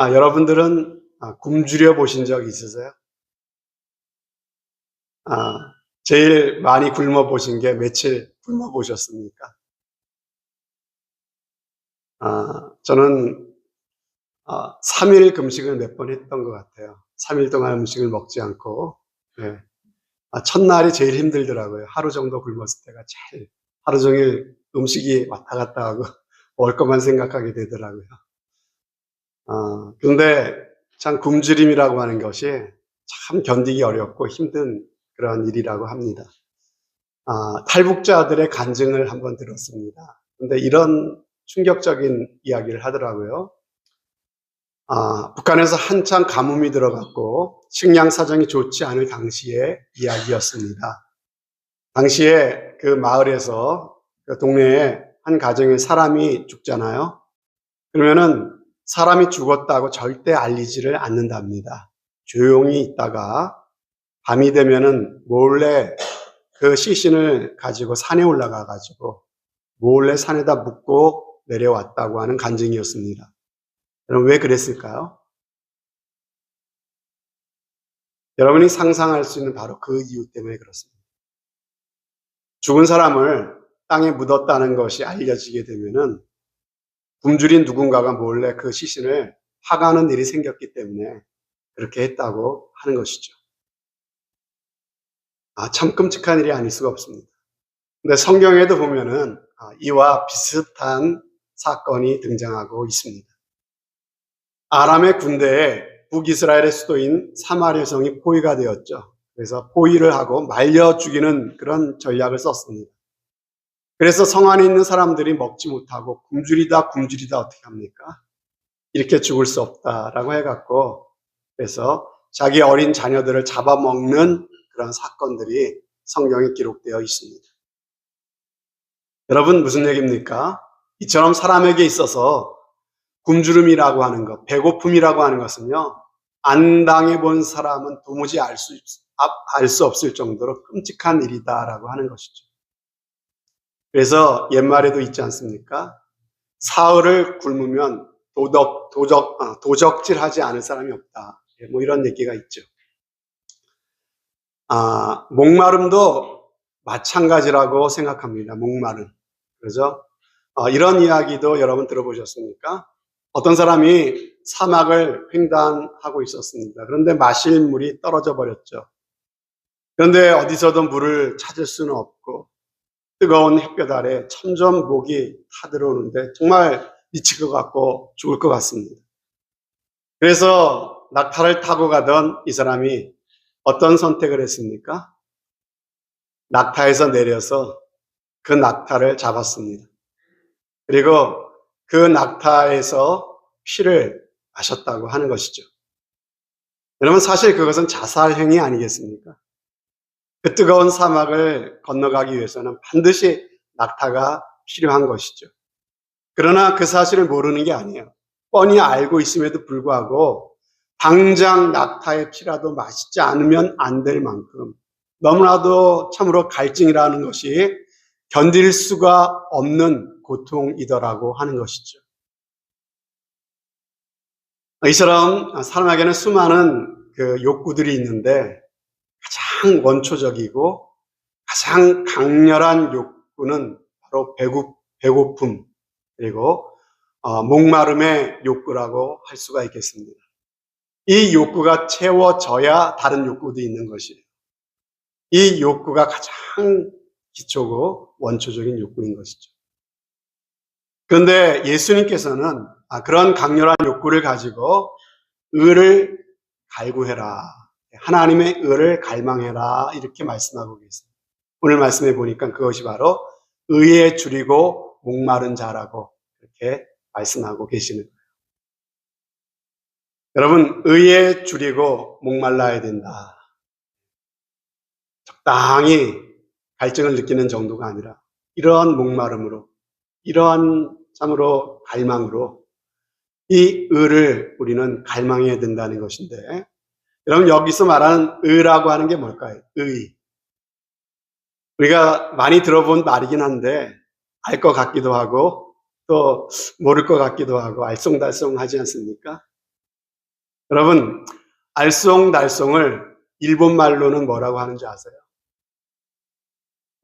여러분들은 굶주려 보신 적 있으세요? 아, 제일 많이 굶어 보신 게 며칠 굶어 보셨습니까? 저는 3일 금식을 몇 번 했던 것 같아요. 3일 동안 음식을 먹지 않고. 네. 첫날이 제일 힘들더라고요. 하루 정도 굶었을 때가 제일, 하루 종일 음식이 왔다 갔다 하고 먹을 것만 생각하게 되더라고요. 근데 참 굶주림이라고 하는 것이 참 견디기 어렵고 힘든 그런 일이라고 합니다. 탈북자들의 간증을 한번 들었습니다. 근데 이런 충격적인 이야기를 하더라고요. 북한에서 한참 가뭄이 들어갔고 식량 사정이 좋지 않을 당시의 이야기였습니다. 당시에 그 마을에서, 그 동네에 한 가정에 사람이 죽잖아요. 그러면은 사람이 죽었다고 절대 알리지를 않는답니다. 조용히 있다가 밤이 되면은 몰래 그 시신을 가지고 산에 올라가 가지고 몰래 산에다 묻고 내려왔다고 하는 간증이었습니다. 여러분, 왜 그랬을까요? 여러분이 상상할 수 있는 바로 그 이유 때문에 그렇습니다. 죽은 사람을 땅에 묻었다는 것이 알려지게 되면은 굶주린 누군가가 몰래 그 시신을 파가는 일이 생겼기 때문에 그렇게 했다고 하는 것이죠. 참 끔찍한 일이 아닐 수가 없습니다. 근데 성경에도 보면은 이와 비슷한 사건이 등장하고 있습니다. 아람의 군대에 북이스라엘의 수도인 사마리아 성이 포위가 되었죠. 그래서 포위를 하고 말려 죽이는 그런 전략을 썼습니다. 그래서 성 안에 있는 사람들이 먹지 못하고 굶주리다 어떻게 합니까? 이렇게 죽을 수 없다라고 해갖고, 그래서 자기 어린 자녀들을 잡아먹는 그런 사건들이 성경에 기록되어 있습니다. 여러분, 무슨 얘기입니까? 이처럼 사람에게 있어서 굶주림이라고 하는 것, 배고픔이라고 하는 것은요, 안 당해본 사람은 도무지 알 수 없을 정도로 끔찍한 일이다라고 하는 것이죠. 그래서 옛말에도 있지 않습니까? 사흘을 굶으면 도적질하지 않을 사람이 없다. 뭐 이런 얘기가 있죠. 목마름도 마찬가지라고 생각합니다. 목마름. 그래서 이런 이야기도 여러분 들어보셨습니까? 어떤 사람이 사막을 횡단하고 있었습니다. 그런데 마실 물이 떨어져 버렸죠. 그런데 어디서도 물을 찾을 수는 없고 뜨거운 햇볕 아래 점점 목이 타들어오는데 정말 미칠 것 같고 죽을 것 같습니다. 그래서 낙타를 타고 가던 이 사람이 어떤 선택을 했습니까? 낙타에서 내려서 그 낙타를 잡았습니다. 그리고 그 낙타에서 피를 마셨다고 하는 것이죠. 여러분, 사실 그것은 자살 행위 아니겠습니까? 그 뜨거운 사막을 건너가기 위해서는 반드시 낙타가 필요한 것이죠. 그러나 그 사실을 모르는 게 아니에요. 뻔히 알고 있음에도 불구하고 당장 낙타의 피라도 마시지 않으면 안 될 만큼 너무나도 참으로 갈증이라는 것이 견딜 수가 없는 고통이더라고 하는 것이죠. 이처럼 사람에게는 수많은 그 욕구들이 있는데 가장 원초적이고 가장 강렬한 욕구는 바로 배고픔, 그리고 목마름의 욕구라고 할 수가 있겠습니다. 이 욕구가 채워져야 다른 욕구도 있는 것이에요. 이 욕구가 가장 기초고 원초적인 욕구인 것이죠. 그런데 예수님께서는 그런 강렬한 욕구를 가지고 의를 갈구해라, 하나님의 의를 갈망해라, 이렇게 말씀하고 계세요. 오늘 말씀해 보니까 그것이 바로 의에 줄이고 목마른 자라고 이렇게 말씀하고 계시는 거예요. 여러분, 의에 줄이고 목말라야 된다. 적당히 갈증을 느끼는 정도가 아니라 이러한 목마름으로, 이러한 참으로 갈망으로 이 의를 우리는 갈망해야 된다는 것인데, 여러분, 여기서 말하는 의라고 하는 게 뭘까요? 의. 우리가 많이 들어본 말이긴 한데 알 것 같기도 하고 또 모를 것 같기도 하고 알쏭달쏭하지 않습니까? 여러분, 알쏭달쏭을 일본 말로는 뭐라고 하는지 아세요?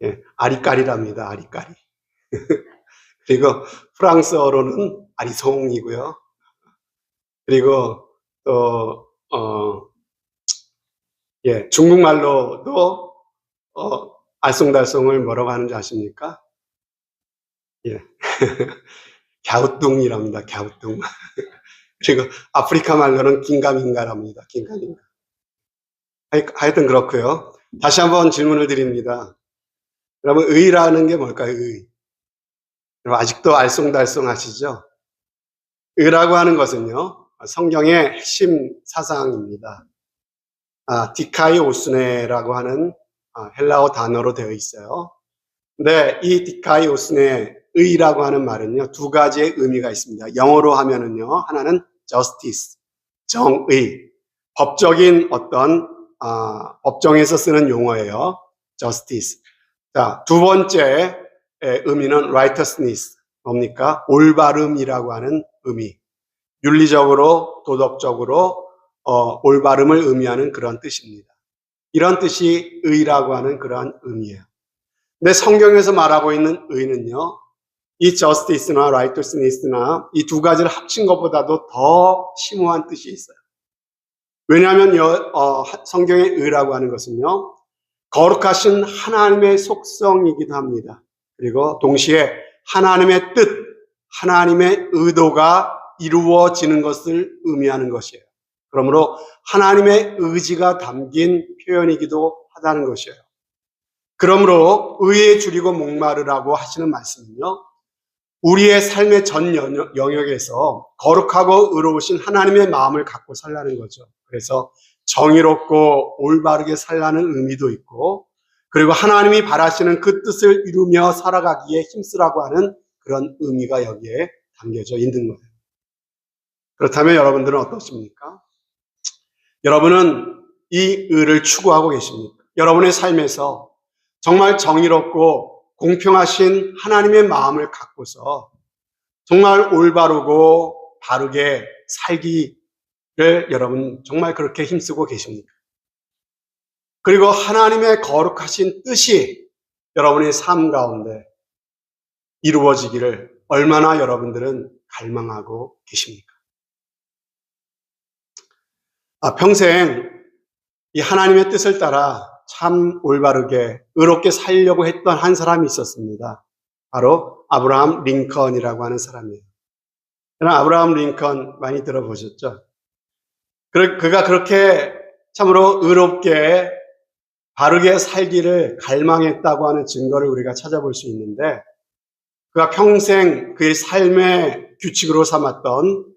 예, 아리까리랍니다. 아리까리. 그리고 프랑스어로는 아리송이고요. 그리고 또 중국말로도 알쏭달쏭을 뭐라고 하는지 아십니까? 예. 갸우뚱이랍니다. 갸우뚱. 그리고 아프리카 말로는 긴가민가랍니다. 긴가민가. 하여튼 그렇고요. 다시 한번 질문을 드립니다. 여러분, 의라는 게 뭘까요? 의. 여러분, 아직도 알쏭달쏭 하시죠? 의라고 하는 것은요, 성경의 핵심 사상입니다. 디카이오스네라고 하는 헬라어 단어로 되어 있어요. 근데 이 디카이오스네 의라고 하는 말은요, 두 가지의 의미가 있습니다. 영어로 하면은요, 하나는 justice, 정의, 법적인 어떤 법정에서 쓰는 용어예요. justice. 자, 두 번째 의미는 righteousness, 뭡니까? 올바름이라고 하는 의미. 윤리적으로, 도덕적으로 올바름을 의미하는 그런 뜻입니다. 이런 뜻이 의라고 하는 그러한 의미예요. 근데 성경에서 말하고 있는 의는요, 이 justice나 righteousness나 이 두 가지를 합친 것보다도 더 심오한 뜻이 있어요. 왜냐하면 성경의 의라고 하는 것은요, 거룩하신 하나님의 속성이기도 합니다. 그리고 동시에 하나님의 뜻, 하나님의 의도가 이루어지는 것을 의미하는 것이에요. 그러므로 하나님의 의지가 담긴 표현이기도 하다는 것이에요. 그러므로 의에 줄이고 목마르라고 하시는 말씀은요, 우리의 삶의 전 영역에서 거룩하고 의로우신 하나님의 마음을 갖고 살라는 거죠. 그래서 정의롭고 올바르게 살라는 의미도 있고, 그리고 하나님이 바라시는 그 뜻을 이루며 살아가기에 힘쓰라고 하는 그런 의미가 여기에 담겨져 있는 거예요. 그렇다면 여러분들은 어떻습니까? 여러분은 이 의를 추구하고 계십니까? 여러분의 삶에서 정말 정의롭고 공평하신 하나님의 마음을 갖고서 정말 올바르고 바르게 살기를 여러분 정말 그렇게 힘쓰고 계십니까? 그리고 하나님의 거룩하신 뜻이 여러분의 삶 가운데 이루어지기를 얼마나 여러분들은 갈망하고 계십니까? 평생 이 하나님의 뜻을 따라 참 올바르게 의롭게 살려고 했던 한 사람이 있었습니다. 바로 아브라함 링컨이라고 하는 사람이에요. 여러분, 아브라함 링컨 많이 들어보셨죠? 그가 그렇게 참으로 의롭게 바르게 살기를 갈망했다고 하는 증거를 우리가 찾아볼 수 있는데, 그가 평생 그의 삶의 규칙으로 삼았던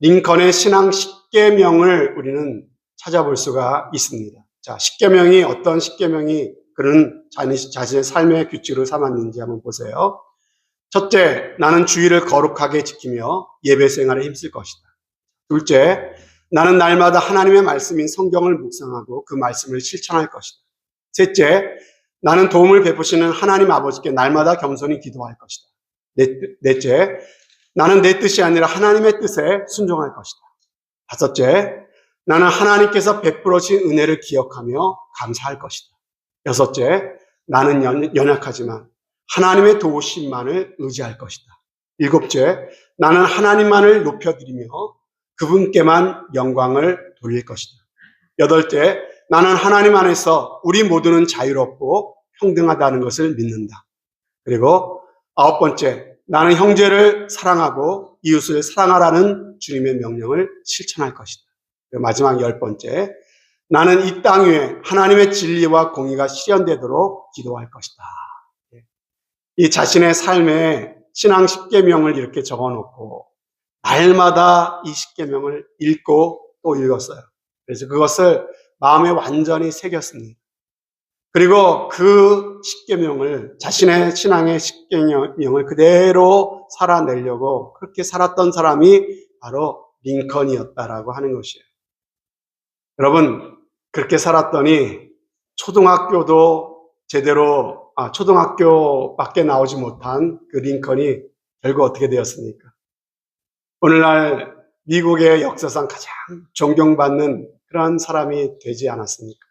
링컨의 신앙 10계명을 우리는 찾아볼 수가 있습니다. 자, 10계명이 어떤 10계명이 그는 자신의 삶의 규칙으로 삼았는지 한번 보세요. 첫째, 나는 주의를 거룩하게 지키며 예배 생활에 힘쓸 것이다. 둘째, 나는 날마다 하나님의 말씀인 성경을 묵상하고 그 말씀을 실천할 것이다. 셋째, 나는 도움을 베푸시는 하나님 아버지께 날마다 겸손히 기도할 것이다. 넷째, 나는 내 뜻이 아니라 하나님의 뜻에 순종할 것이다. 다섯째, 나는 하나님께서 베풀어 주신 은혜를 기억하며 감사할 것이다. 여섯째, 나는 연약하지만 하나님의 도우심만을 의지할 것이다. 일곱째, 나는 하나님만을 높여드리며 그분께만 영광을 돌릴 것이다. 여덟째, 나는 하나님 안에서 우리 모두는 자유롭고 평등하다는 것을 믿는다. 그리고 아홉 번째, 나는 형제를 사랑하고 이웃을 사랑하라는 주님의 명령을 실천할 것이다. 마지막 열 번째, 나는 이 땅 위에 하나님의 진리와 공의가 실현되도록 기도할 것이다. 이 자신의 삶에 신앙 10계명을 이렇게 적어놓고 날마다 이 10계명을 읽고 또 읽었어요. 그래서 그것을 마음에 완전히 새겼습니다. 그리고 그 10계명을, 자신의 신앙의 10계명을 그대로 살아내려고 그렇게 살았던 사람이 바로 링컨이었다라고 하는 것이에요. 여러분, 그렇게 살았더니 초등학교도 제대로, 초등학교밖에 나오지 못한 그 링컨이 결국 어떻게 되었습니까? 오늘날 미국의 역사상 가장 존경받는 그런 사람이 되지 않았습니까?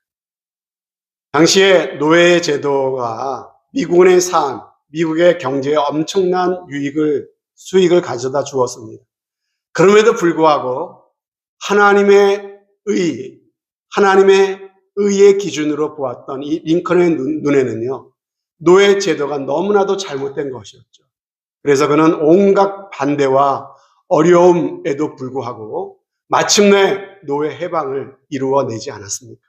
당시에 노예 제도가 미군의 삶, 미국의 경제에 엄청난 수익을 가져다 주었습니다. 그럼에도 불구하고 하나님의 의의 기준으로 보았던 이 링컨의 눈에는요, 노예 제도가 너무나도 잘못된 것이었죠. 그래서 그는 온갖 반대와 어려움에도 불구하고 마침내 노예 해방을 이루어내지 않았습니까?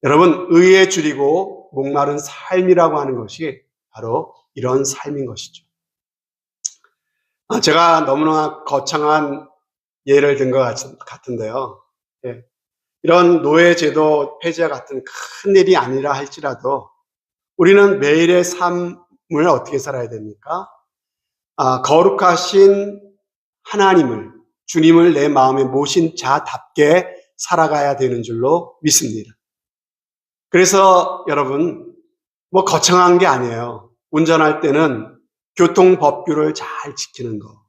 여러분, 의에 줄이고 목마른 삶이라고 하는 것이 바로 이런 삶인 것이죠. 제가 너무나 거창한 예를 든 것 같은데요. 예. 이런 노예제도 폐지와 같은 큰 일이 아니라 할지라도 우리는 매일의 삶을 어떻게 살아야 됩니까? 거룩하신 하나님을, 주님을 내 마음에 모신 자답게 살아가야 되는 줄로 믿습니다. 그래서 여러분, 거창한 게 아니에요. 운전할 때는 교통법규를 잘 지키는 거,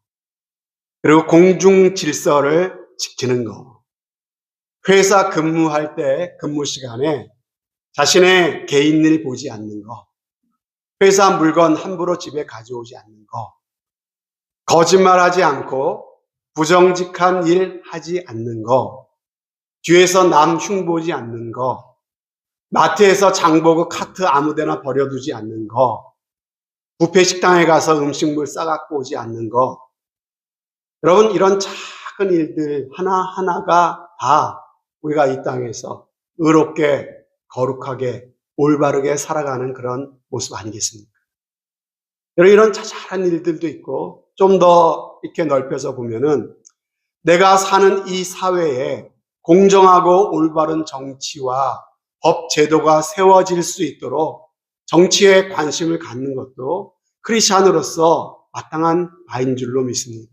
그리고 공중 질서를 지키는 거, 회사 근무할 때 근무 시간에 자신의 개인 일 보지 않는 거, 회사 물건 함부로 집에 가져오지 않는 거, 거짓말하지 않고 부정직한 일 하지 않는 거, 뒤에서 남 흉보지 않는 거, 마트에서 장보고 카트 아무데나 버려두지 않는 거, 뷔페 식당에 가서 음식물 싸갖고 오지 않는 거. 여러분, 이런 작은 일들 하나하나가 다 우리가 이 땅에서 의롭게, 거룩하게, 올바르게 살아가는 그런 모습 아니겠습니까? 여러분, 이런 자잘한 일들도 있고 좀 더 이렇게 넓혀서 보면은 내가 사는 이 사회에 공정하고 올바른 정치와 법 제도가 세워질 수 있도록 정치에 관심을 갖는 것도 크리스찬으로서 마땅한 바인 줄로 믿습니다.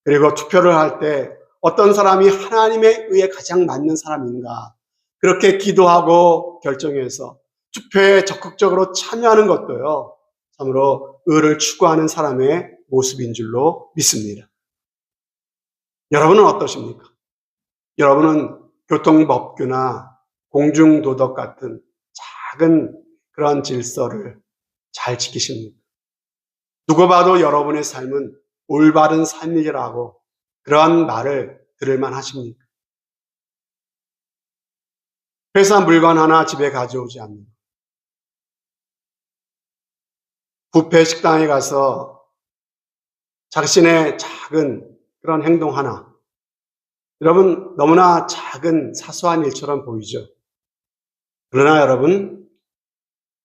그리고 투표를 할 때 어떤 사람이 하나님에 의해 가장 맞는 사람인가, 그렇게 기도하고 결정해서 투표에 적극적으로 참여하는 것도요, 참으로 의를 추구하는 사람의 모습인 줄로 믿습니다. 여러분은 어떠십니까? 여러분은 교통법규나 공중도덕 같은 작은 그런 질서를 잘 지키십니까? 누가 봐도 여러분의 삶은 올바른 삶이라고 그러한 말을 들을만 하십니까? 회사 물건 하나 집에 가져오지 않는 것, 뷔페 식당에 가서 자신의 작은 그런 행동 하나, 여러분, 너무나 작은 사소한 일처럼 보이죠. 그러나 여러분,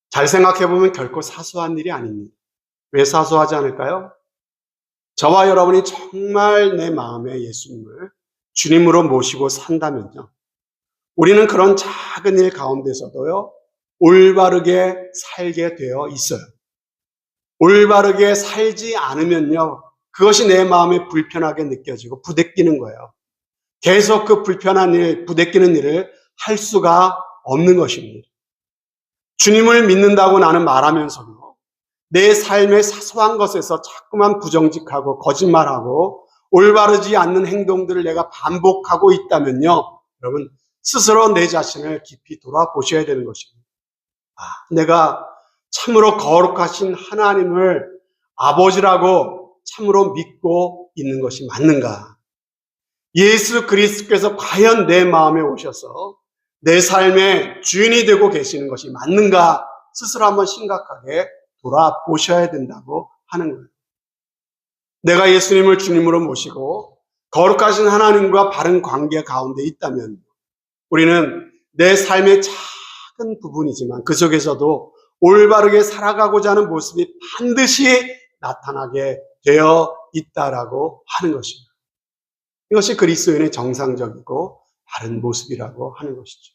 잘 생각해보면 결코 사소한 일이 아닙니다. 왜 사소하지 않을까요? 저와 여러분이 정말 내 마음에 예수님을 주님으로 모시고 산다면요, 우리는 그런 작은 일 가운데서도요, 올바르게 살게 되어 있어요. 올바르게 살지 않으면요, 그것이 내 마음에 불편하게 느껴지고 부대끼는 거예요. 계속 그 불편한 일, 부대끼는 일을 할 수가 없는 것입니다. 주님을 믿는다고 나는 말하면서도 내 삶의 사소한 것에서 자꾸만 부정직하고 거짓말하고 올바르지 않는 행동들을 내가 반복하고 있다면요, 여러분, 스스로 내 자신을 깊이 돌아보셔야 되는 것입니다. 내가 참으로 거룩하신 하나님을 아버지라고 참으로 믿고 있는 것이 맞는가? 예수 그리스도께서 과연 내 마음에 오셔서 내 삶의 주인이 되고 계시는 것이 맞는가? 스스로 한번 심각하게 돌아보셔야 된다고 하는 거예요. 내가 예수님을 주님으로 모시고 거룩하신 하나님과 바른 관계 가운데 있다면 우리는 내 삶의 작은 부분이지만 그 속에서도 올바르게 살아가고자 하는 모습이 반드시 나타나게 되어 있다라고 하는 것입니다. 이것이 그리스도인의 정상적이고 바른 모습이라고 하는 것이죠.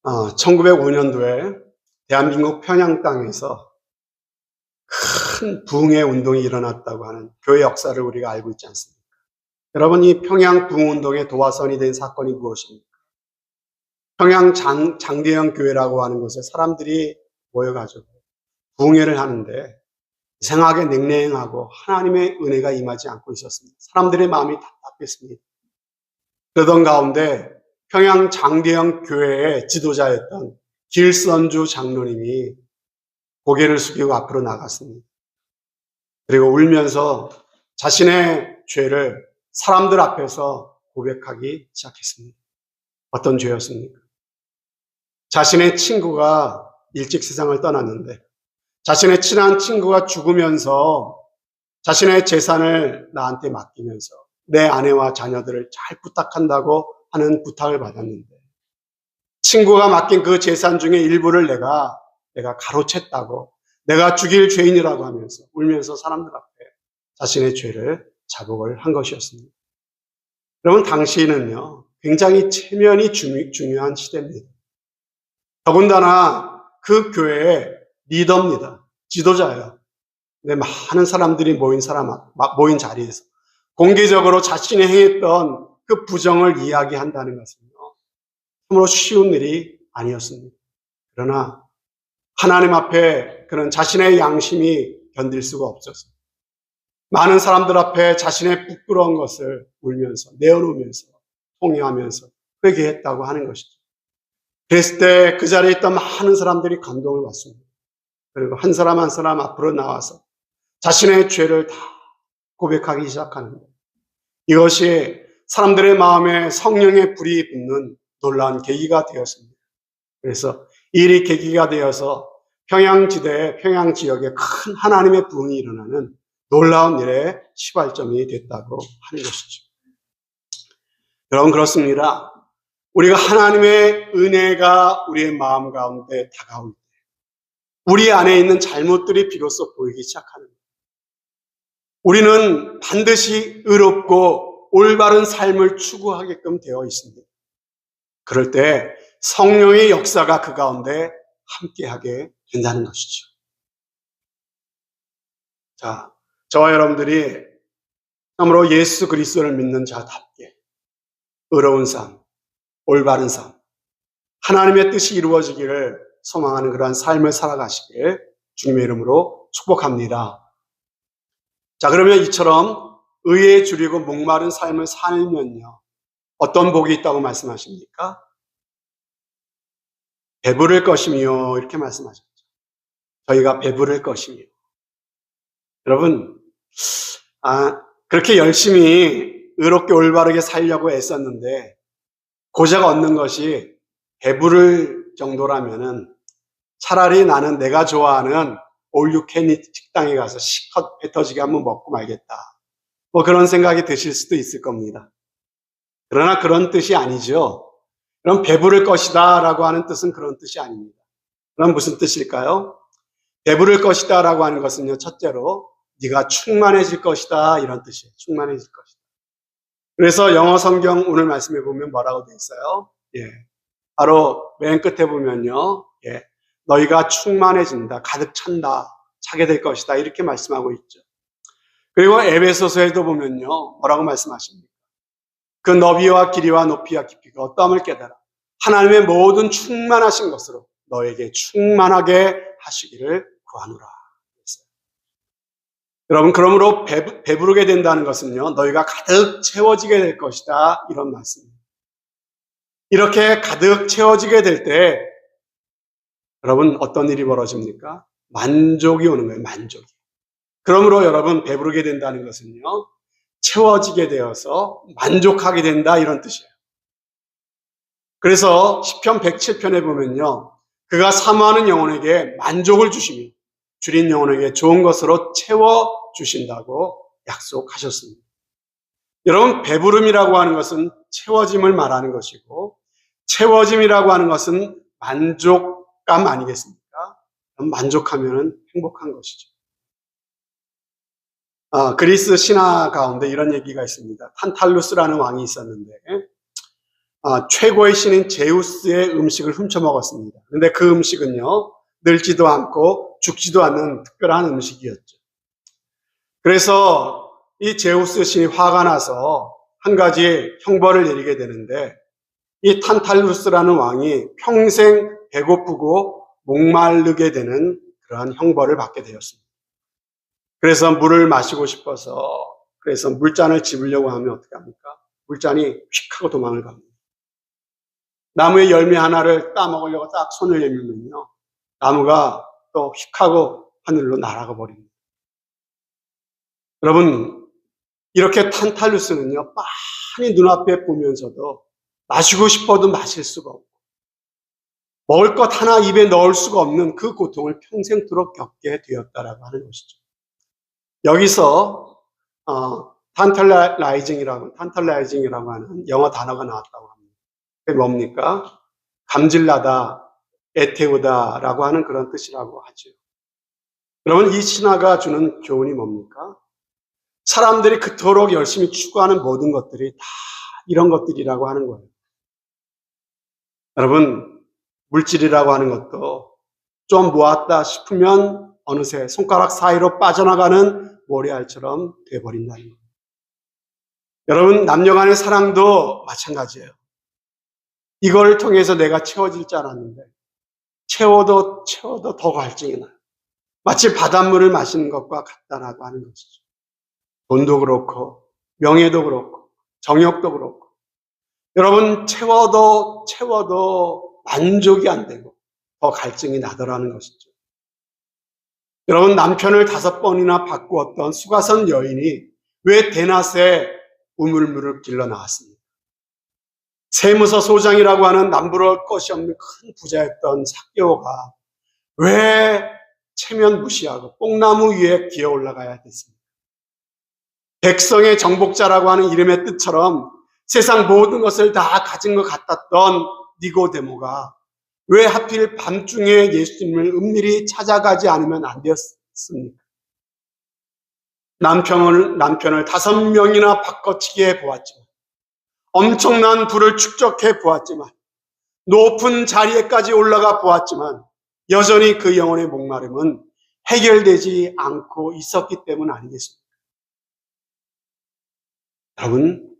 1905년도에 대한민국 평양 땅에서 큰 부흥의 운동이 일어났다고 하는 교회 역사를 우리가 알고 있지 않습니까? 여러분, 이 평양 부흥운동의 도화선이 된 사건이 무엇입니까? 평양 장대영 교회라고 하는 곳에 사람들이 모여가지고 부흥회를 하는데 이상하게 냉랭하고 하나님의 은혜가 임하지 않고 있었습니다. 사람들의 마음이 답답했습니다. 그러던 가운데 평양 장대형 교회의 지도자였던 길선주 장로님이 고개를 숙이고 앞으로 나갔습니다. 그리고 울면서 자신의 죄를 사람들 앞에서 고백하기 시작했습니다. 어떤 죄였습니까? 자신의 친구가 일찍 세상을 떠났는데 자신의 친한 친구가 죽으면서 자신의 재산을 나한테 맡기면서 내 아내와 자녀들을 잘 부탁한다고 하는 부탁을 받았는데 친구가 맡긴 그 재산 중에 일부를 내가 가로챘다고 내가 죽일 죄인이라고 하면서 울면서 사람들 앞에 자신의 죄를 자복을 한 것이었습니다. 여러분, 당시는요 굉장히 체면이 중요한 시대입니다. 더군다나 그 교회의 리더입니다. 지도자예요. 근데 많은 사람들이 모인 자리에서 공개적으로 자신이 행했던 그 부정을 이야기한다는 것은요 참으로 쉬운 일이 아니었습니다. 그러나 하나님 앞에 그런 자신의 양심이 견딜 수가 없어서 많은 사람들 앞에 자신의 부끄러운 것을 울면서 내어놓으면서 통회하면서 회개했다고 하는 것이죠. 그랬을 때 그 자리에 있던 많은 사람들이 감동을 받습니다. 그리고 한 사람 한 사람 앞으로 나와서 자신의 죄를 다 고백하기 시작하는 거예요. 이것이 사람들의 마음에 성령의 불이 붙는 놀라운 계기가 되었습니다. 그래서 일이 계기가 되어서 평양지대, 평양지역에 큰 하나님의 부흥이 일어나는 놀라운 일의 시발점이 됐다고 하는 것이죠. 여러분, 그렇습니다. 우리가 하나님의 은혜가 우리의 마음 가운데 다가올 때 우리 안에 있는 잘못들이 비로소 보이기 시작하는 거예요. 우리는 반드시 의롭고 올바른 삶을 추구하게끔 되어 있습니다. 그럴 때 성령의 역사가 그 가운데 함께하게 된다는 것이죠. 자, 저와 여러분들이 참으로 예수 그리스도를 믿는 자답게 의로운 삶, 올바른 삶, 하나님의 뜻이 이루어지기를 소망하는 그러한 삶을 살아가시길 주님의 이름으로 축복합니다. 자, 그러면 이처럼 의에 줄이고 목마른 삶을 살면요 어떤 복이 있다고 말씀하십니까? 배부를 것이며 이렇게 말씀하셨죠. 저희가 배부를 것이며. 여러분, 그렇게 열심히 의롭게 올바르게 살려고 애썼는데 고작 얻는 것이 배부를 정도라면은 차라리 나는 내가 좋아하는 올유캔 식당에 가서 실컷 배 터지게 한번 먹고 말겠다. 뭐 그런 생각이 드실 수도 있을 겁니다. 그러나 그런 뜻이 아니죠. 그럼 배부를 것이다 라고 하는 뜻은 그런 뜻이 아닙니다. 그럼 무슨 뜻일까요? 배부를 것이다 라고 하는 것은요, 첫째로 네가 충만해질 것이다 이런 뜻이에요. 충만해질 것이다. 그래서 영어 성경 오늘 말씀해 보면 뭐라고 되어 있어요? 바로 맨 끝에 보면요, 너희가 충만해진다, 가득 찬다, 차게 될 것이다 이렇게 말씀하고 있죠. 그리고 에베소서에도 보면요, 뭐라고 말씀하십니까? 그 너비와 길이와 높이와 깊이가 어떠함을 깨달아 하나님의 모든 충만하신 것으로 너에게 충만하게 하시기를 구하노라. 여러분, 그러므로 배부르게 된다는 것은요, 너희가 가득 채워지게 될 것이다 이런 말씀입니다. 이렇게 가득 채워지게 될 때 여러분 어떤 일이 벌어집니까? 만족이 오는 거예요. 만족이. 그러므로 여러분 배부르게 된다는 것은요, 채워지게 되어서 만족하게 된다 이런 뜻이에요. 그래서 시편 107편에 보면요, 그가 사모하는 영혼에게 만족을 주시며 줄인 영혼에게 좋은 것으로 채워주신다고 약속하셨습니다. 여러분, 배부름이라고 하는 것은 채워짐을 말하는 것이고 채워짐이라고 하는 것은 만족감 아니겠습니까? 만족하면 행복한 것이죠. 그리스 신화 가운데 이런 얘기가 있습니다. 탄탈루스라는 왕이 있었는데 최고의 신인 제우스의 음식을 훔쳐 먹었습니다. 그런데 그 음식은요, 늙지도 않고 죽지도 않는 특별한 음식이었죠. 그래서 이 제우스 신이 화가 나서 한 가지 형벌을 내리게 되는데 이 탄탈루스라는 왕이 평생 배고프고 목마르게 되는 그러한 형벌을 받게 되었습니다. 그래서 물을 마시고 싶어서 그래서 물잔을 집으려고 하면 어떻게 합니까? 물잔이 휙 하고 도망을 갑니다. 나무의 열매 하나를 따먹으려고 딱 손을 내밀면요, 나무가 또 휙 하고 하늘로 날아가 버립니다. 여러분, 이렇게 탄탈루스는요, 빤히 눈앞에 보면서도 마시고 싶어도 마실 수가 없고 먹을 것 하나 입에 넣을 수가 없는 그 고통을 평생토록 겪게 되었다라고 하는 것이죠. 여기서 탄탈라이징이라고 하는 영어 단어가 나왔다고 합니다. 그게 뭡니까? 감질나다, 애태우다라고 하는 그런 뜻이라고 하죠. 여러분, 이 신화가 주는 교훈이 뭡니까? 사람들이 그토록 열심히 추구하는 모든 것들이 다 이런 것들이라고 하는 거예요. 여러분, 물질이라고 하는 것도 좀 모았다 싶으면 어느새 손가락 사이로 빠져나가는 모래알처럼 돼버린다는 거예요. 여러분, 남녀 간의 사랑도 마찬가지예요. 이걸 통해서 내가 채워질 줄 알았는데 채워도 더 갈증이 나요. 마치 바닷물을 마시는 것과 같다라고 하는 것이죠. 돈도 그렇고 명예도 그렇고 정욕도 그렇고 여러분, 채워도 만족이 안 되고 더 갈증이 나더라는 것이죠. 여러분, 남편을 5번이나 바꾸었던 수가성 여인이 왜 대낮에 우물물을 길러 나왔습니까? 세무서 소장이라고 하는 남부러울 것이 없는 큰 부자였던 삭개오가 왜 체면 무시하고 뽕나무 위에 기어 올라가야 됐습니까? 백성의 정복자라고 하는 이름의 뜻처럼 세상 모든 것을 다 가진 것 같았던 니고데모가 왜 하필 밤중에 예수님을 은밀히 찾아가지 않으면 안 되었습니까? 남편을 5명이나 바꿔치기해 보았지만, 엄청난 부를 축적해 보았지만, 높은 자리에까지 올라가 보았지만 여전히 그 영혼의 목마름은 해결되지 않고 있었기 때문 아니겠습니까? 여러분,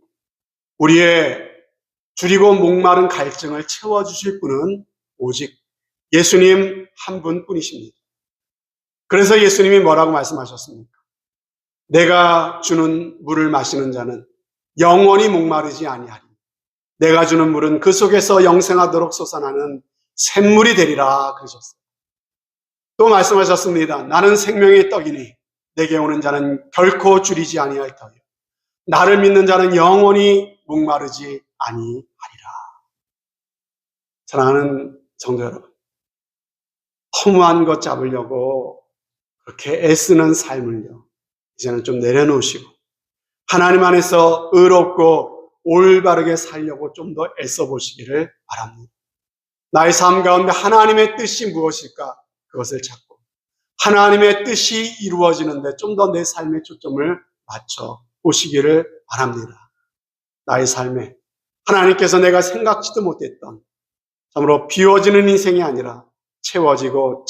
우리의 줄이고 목마른 갈증을 채워주실 분은 오직 예수님 한 분뿐이십니다. 그래서 예수님이 뭐라고 말씀하셨습니까? 내가 주는 물을 마시는 자는 영원히 목마르지 아니하리. 내가 주는 물은 그 속에서 영생하도록 솟아나는 샘물이 되리라 그러셨어요. 또 말씀하셨습니다. 나는 생명의 떡이니 내게 오는 자는 결코 줄이지 아니할 터이요 나를 믿는 자는 영원히 목마르지 아니하리라. 사랑하는 성도 여러분, 허무한 것 잡으려고 그렇게 애쓰는 삶을요, 이제는 좀 내려놓으시고 하나님 안에서 의롭고 올바르게 살려고 좀 더 애써 보시기를 바랍니다. 나의 삶 가운데 하나님의 뜻이 무엇일까? 그것을 찾고 하나님의 뜻이 이루어지는데 좀 더 내 삶의 초점을 맞춰 보시기를 바랍니다. 나의 삶에 하나님께서 내가 생각지도 못했던 참으로 비워지는 인생이 아니라 채워지고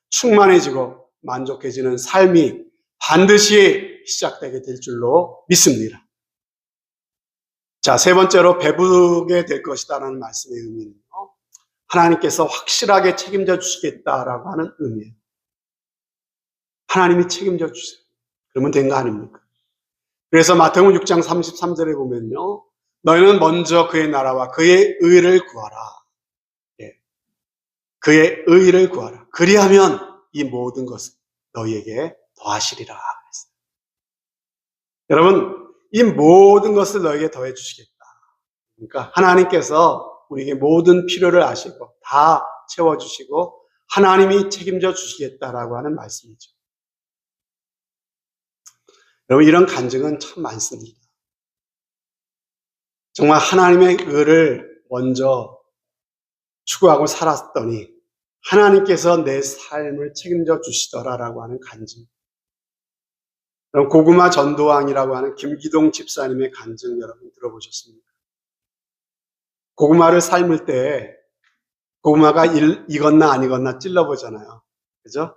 충만해지고 만족해지는 삶이 반드시 시작되게 될 줄로 믿습니다. 자, 세 번째로 배부르게 될 것이다라는 말씀의 의미는요, 하나님께서 확실하게 책임져 주시겠다라고 하는 의미예요. 하나님이 책임져 주세요. 그러면 된 거 아닙니까? 그래서 마태복음 6장 33절에 보면요, 너희는 먼저 그의 나라와 그의 의를 구하라. 그의 의를 구하라. 그리하면 이 모든 것을 너희에게 더하시리라 그랬어요. 여러분, 이 모든 것을 너희에게 더해 주시겠다. 그러니까 하나님께서 우리에게 모든 필요를 아시고 다 채워주시고 하나님이 책임져 주시겠다라고 하는 말씀이죠. 여러분, 이런 간증은 참 많습니다. 정말 하나님의 의를 먼저 추구하고 살았더니 하나님께서 내 삶을 책임져 주시더라라고 하는 간증. 그럼 고구마 전도왕이라고 하는 김기동 집사님의 간증 여러분 들어보셨습니까? 고구마를 삶을 때 고구마가 익었나 안 익었나 찔러보잖아요. 그죠?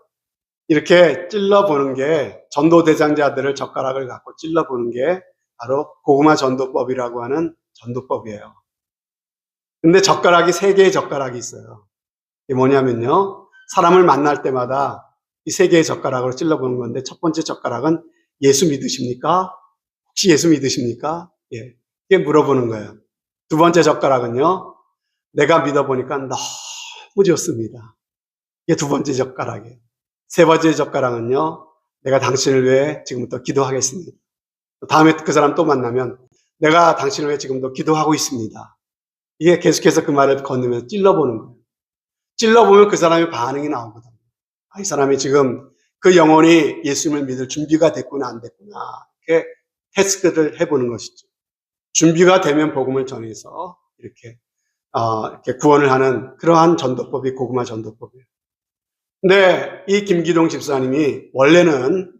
이렇게 찔러보는 게 전도대장자들을 젓가락을 갖고 찔러보는 게 바로 고구마 전도법이라고 하는 전도법이에요. 근데 젓가락이 3개의 젓가락이 있어요. 이게 뭐냐면요, 사람을 만날 때마다 이 세 개의 젓가락으로 찔러보는 건데 첫 번째 젓가락은 예수 믿으십니까? 혹시 예수 믿으십니까? 예, 이게 물어보는 거예요. 두 번째 젓가락은요. 내가 믿어보니까 너무 좋습니다. 이게 두 번째 젓가락이에요. 세 번째 젓가락은요. 내가 당신을 위해 지금부터 기도하겠습니다. 다음에 그 사람 또 만나면 내가 당신을 위해 지금도 기도하고 있습니다. 이게 계속해서 그 말을 건너면서 찔러보는 거예요. 찔러보면 그 사람의 반응이 나오거든요. 이 사람이 지금 그 영혼이 예수님을 믿을 준비가 됐구나 안 됐구나 이렇게 테스트를 해보는 것이죠. 준비가 되면 복음을 전해서 이렇게 구원을 하는 그러한 전도법이 고구마 전도법이에요. 근데 이 김기동 집사님이 원래는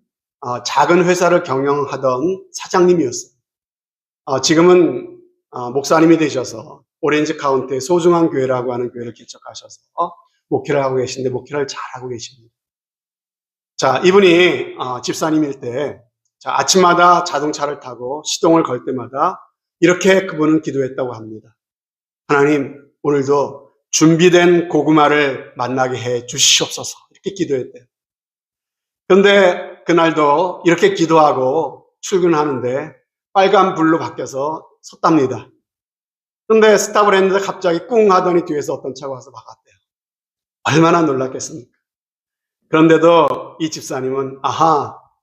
작은 회사를 경영하던 사장님이었어요. 지금은 목사님이 되셔서 오렌지 카운티의 소중한 교회라고 하는 교회를 개척하셔서 목회를 하고 계신데 목회를 잘하고 계십니다. 자, 이분이 집사님일 때 아침마다 자동차를 타고 시동을 걸 때마다 이렇게 그분은 기도했다고 합니다. 하나님, 오늘도 준비된 고구마를 만나게 해 주시옵소서. 이렇게 기도했대요. 그런데 그날도 이렇게 기도하고 출근하는데 빨간 불로 바뀌어서 섰답니다. 그런데 스탑을 했는데 갑자기 꿍 하더니 뒤에서 어떤 차가 와서 막았대요. 얼마나 놀랐겠습니까? 그런데도 이 집사님은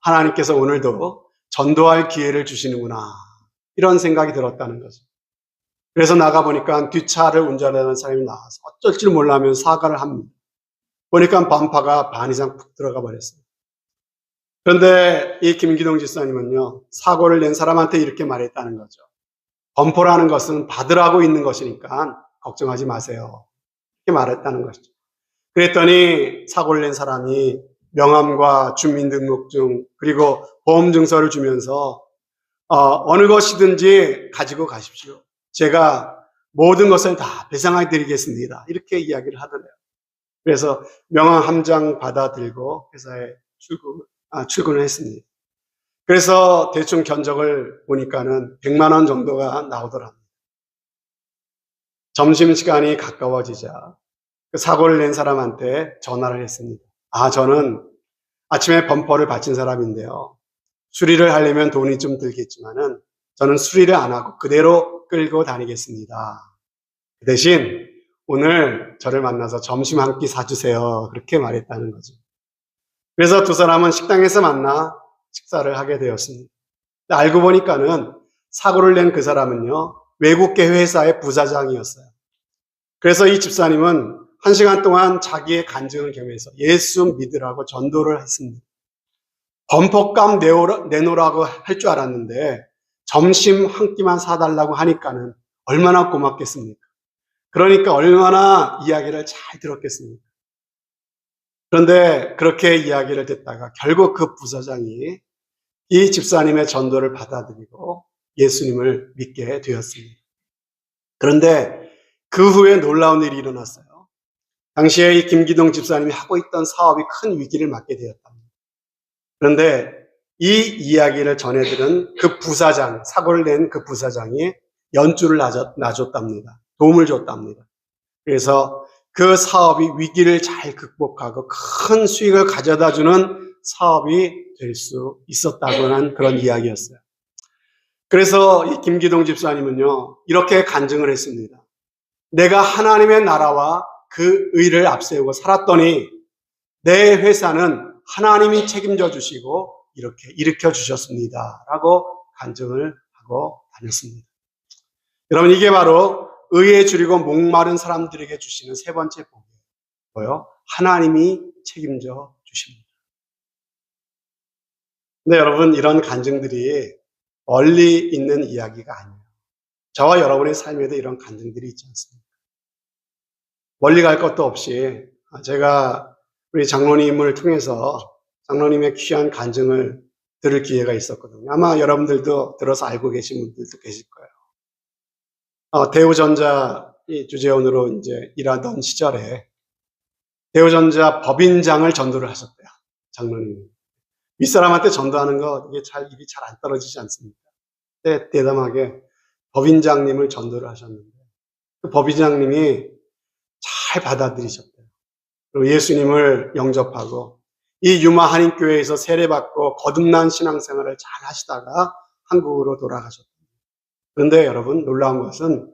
하나님께서 오늘도 전도할 기회를 주시는구나 이런 생각이 들었다는 거죠. 그래서 나가보니까 뒷차를 운전하는 사람이 나와서 어쩔 줄 몰라면서 사과를 합니다. 보니까 범퍼가 반 이상 푹 들어가 버렸어요. 그런데 이 김기동 집사님은요, 사고를 낸 사람한테 이렇게 말했다는 거죠. 범퍼라는 것은 받으라고 있는 것이니까 걱정하지 마세요. 이렇게 말했다는 것이죠. 그랬더니 사고를 낸 사람이 명함과 주민등록증 그리고 보험증서를 주면서 어느 것이든지 가지고 가십시오. 제가 모든 것을 다 배상해 드리겠습니다. 이렇게 이야기를 하더래요. 그래서 명함 한 장 받아 들고 회사에 출근을 했습니다. 그래서 대충 견적을 보니까는 100만 원 정도가 나오더랍니다. 점심시간이 가까워지자 그 사고를 낸 사람한테 전화를 했습니다. 저는 아침에 범퍼를 바친 사람인데요. 수리를 하려면 돈이 좀 들겠지만은 저는 수리를 안 하고 그대로 끌고 다니겠습니다. 그 대신 오늘 저를 만나서 점심 한 끼 사주세요. 그렇게 말했다는 거죠. 그래서 두 사람은 식당에서 만나 식사를 하게 되었습니다. 알고 보니까는 사고를 낸 그 사람은요, 외국계 회사의 부사장이었어요. 그래서 이 집사님은 1시간 동안 자기의 간증을 겸해서 예수 믿으라고 전도를 했습니다. 범퍼값 내놓으라고 할 줄 알았는데 점심 한 끼만 사달라고 하니까는 얼마나 고맙겠습니까? 그러니까 얼마나 이야기를 잘 들었겠습니까? 그런데 그렇게 이야기를 듣다가 결국 그 부사장이 이 집사님의 전도를 받아들이고 예수님을 믿게 되었습니다. 그런데 그 후에 놀라운 일이 일어났어요. 당시에 이 김기동 집사님이 하고 있던 사업이 큰 위기를 맞게 되었답니다. 그런데 이 이야기를 전해들은 그 부사장, 사고를 낸 그 부사장이 연주를 놔줬답니다. 도움을 줬답니다. 그래서 그 사업이 위기를 잘 극복하고 큰 수익을 가져다 주는 사업이 될 수 있었다고는 그런 이야기였어요. 그래서 이 김기동 집사님은요, 이렇게 간증을 했습니다. 내가 하나님의 나라와 그 의를 앞세우고 살았더니 내 회사는 하나님이 책임져 주시고 이렇게 일으켜 주셨습니다. 라고 간증을 하고 다녔습니다. 여러분, 이게 바로 의에 줄이고 목마른 사람들에게 주시는 세 번째 복이에요. 하나님이 책임져 주십니다. 근데 여러분, 이런 간증들이 멀리 있는 이야기가 아니에요. 저와 여러분의 삶에도 이런 간증들이 있지 않습니까? 멀리 갈 것도 없이 제가 우리 장로님을 통해서 장로님의 귀한 간증을 들을 기회가 있었거든요. 아마 여러분들도 들어서 알고 계신 분들도 계실 거예요. 대우전자 주재원으로 이제 일하던 시절에 대우전자 법인장을 전도를 하셨대요. 장로님이. 윗사람한테 전도하는 거 이게 입이 잘 안 떨어지지 않습니까? 그때 대담하게 법인장님을 전도를 하셨는데 그 법인장님이 잘 받아들이셨대요. 그리고 예수님을 영접하고 이 유마 한인교회에서 세례받고 거듭난 신앙생활을 잘 하시다가 한국으로 돌아가셨습니다. 그런데 여러분, 놀라운 것은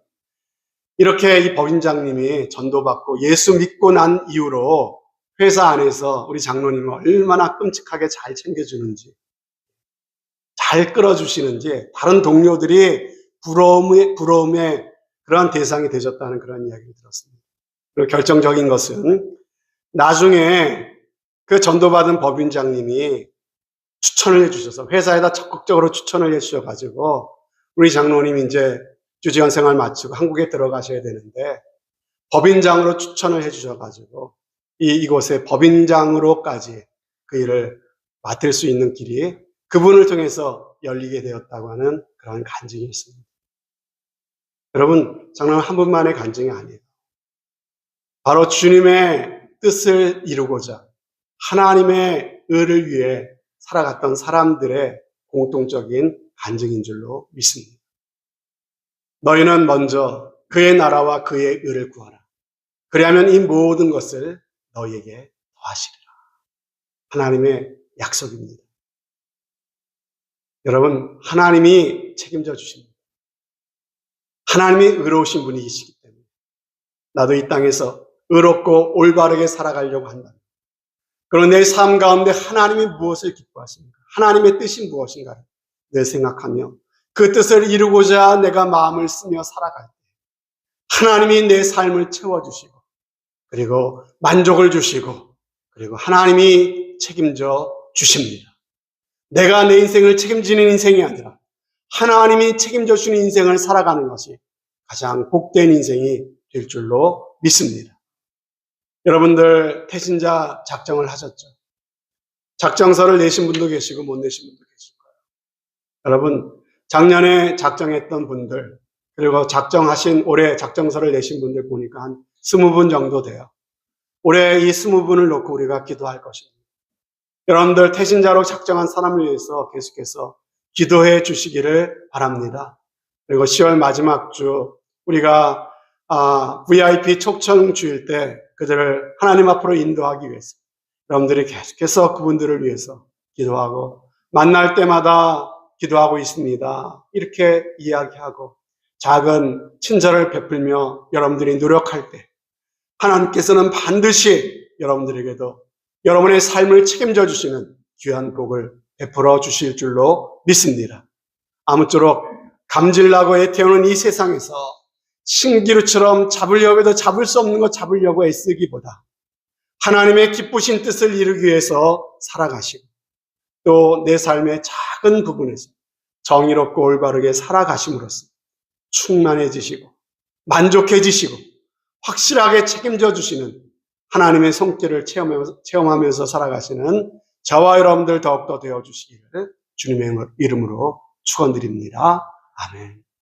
이렇게 이 법인장님이 전도받고 예수 믿고 난 이후로 회사 안에서 우리 장로님을 얼마나 끔찍하게 잘 챙겨주는지, 잘 끌어주시는지 다른 동료들이 부러움의 그러한 대상이 되셨다는 그런 이야기를 들었습니다. 그리고 결정적인 것은 나중에 그 전도받은 법인장님이 추천을 해주셔서 회사에다 적극적으로 추천을 해주셔가지고 우리 장로님이 이제 주지원 생활 마치고 한국에 들어가셔야 되는데 법인장으로 추천을 해주셔가지고 이곳에 법인장으로까지 그 일을 맡을 수 있는 길이 그분을 통해서 열리게 되었다고 하는 그런 간증이 있습니다. 여러분, 장로님 한 분만의 간증이 아니에요. 바로 주님의 뜻을 이루고자 하나님의 의를 위해 살아갔던 사람들의 공통적인 간증인 줄로 믿습니다. 너희는 먼저 그의 나라와 그의 의를 구하라. 그리하면 이 모든 것을 너희에게 더하시리라. 하나님의 약속입니다. 여러분, 하나님이 책임져 주십니다. 하나님이 의로우신 분이시기 때문에 나도 이 땅에서 의롭고 올바르게 살아가려고 한다. 그런 내 삶 가운데 하나님이 무엇을 기뻐하십니까? 하나님의 뜻이 무엇인가를 늘 생각하며 그 뜻을 이루고자 내가 마음을 쓰며 살아갈 때 하나님이 내 삶을 채워주시고 그리고 만족을 주시고 그리고 하나님이 책임져 주십니다. 내가 내 인생을 책임지는 인생이 아니라 하나님이 책임져 주는 인생을 살아가는 것이 가장 복된 인생이 될 줄로 믿습니다. 여러분들 태신자 작정을 하셨죠? 작정서를 내신 분도 계시고 못 내신 분도 계실 거예요. 여러분, 작년에 작정했던 분들 그리고 작정하신 올해 작정서를 내신 분들 보니까 한 20분 정도 돼요. 올해 이 20분을 놓고 우리가 기도할 것입니다. 여러분들 태신자로 작정한 사람을 위해서 계속해서 기도해 주시기를 바랍니다. 그리고 10월 마지막 주 우리가 VIP 초청 주일 때 그들을 하나님 앞으로 인도하기 위해서 여러분들이 계속해서 그분들을 위해서 기도하고 만날 때마다 기도하고 있습니다. 이렇게 이야기하고 작은 친절을 베풀며 여러분들이 노력할 때 하나님께서는 반드시 여러분들에게도 여러분의 삶을 책임져 주시는 귀한 복을 베풀어 주실 줄로 믿습니다. 아무쪼록 감질나고 애태우는 이 세상에서 신기루처럼 잡으려고 해도 잡을 수 없는 것 잡으려고 애쓰기보다 하나님의 기쁘신 뜻을 이루기 위해서 살아가시고 또 내 삶의 작은 부분에서 정의롭고 올바르게 살아가심으로써 충만해지시고 만족해지시고 확실하게 책임져 주시는 하나님의 손길을 체험하면서 살아가시는 저와 여러분들 더욱더 되어주시기를 주님의 이름으로 축원드립니다. 아멘.